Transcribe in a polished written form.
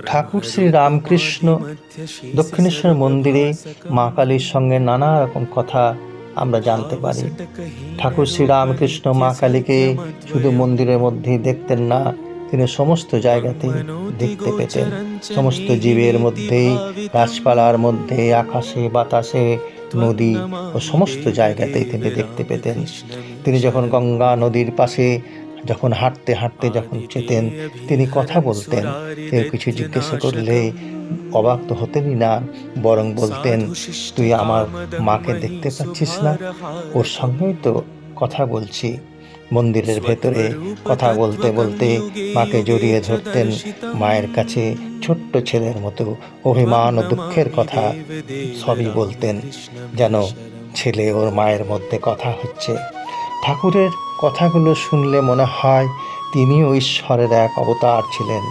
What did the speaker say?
ঠাকুর শ্রী রামকৃষ্ণ দক্ষিণেশ্বর মন্দিরে মা কালীর সঙ্গে নানা রকম কথা আমরা জানতে পারি। ঠাকুর শ্রী রামকৃষ্ণ মা কালীকে শুধু মন্দিরের মধ্যেই দেখতেন না, তিনি সমস্ত জায়গাতেই দেখতে পেতেন। সমস্ত জীবের মধ্যেই, গাছপালার মধ্যে, আকাশে বাতাসে, নদী ও সমস্ত জায়গাতেই তিনি দেখতে পেতেন। তিনি যখন গঙ্গা নদীর পাশে যখন হাঁটতে হাঁটতে যখন যেতেন, তিনি কথা বলতেন। কেউ কিছু জিজ্ঞাসা করলে অবাক তো হতেনই না, বরং বলতেন, তুই আমার মাকে দেখতে পাচ্ছিস না? ওর সঙ্গেই তো কথা বলছি। মন্দিরের ভেতরে কথা বলতে বলতে মাকে জড়িয়ে ধরতেন, মায়ের কাছে ছোট্ট ছেলের মতো অভিমান ও দুঃখের কথা সবই বলতেন, যেন ছেলে ওর মায়ের মধ্যে কথা হচ্ছে। ঠাকুরের কথাগুলো শুনলে মনে হয় তিনিও ঈশ্বরের এক অবতার ছিলেন।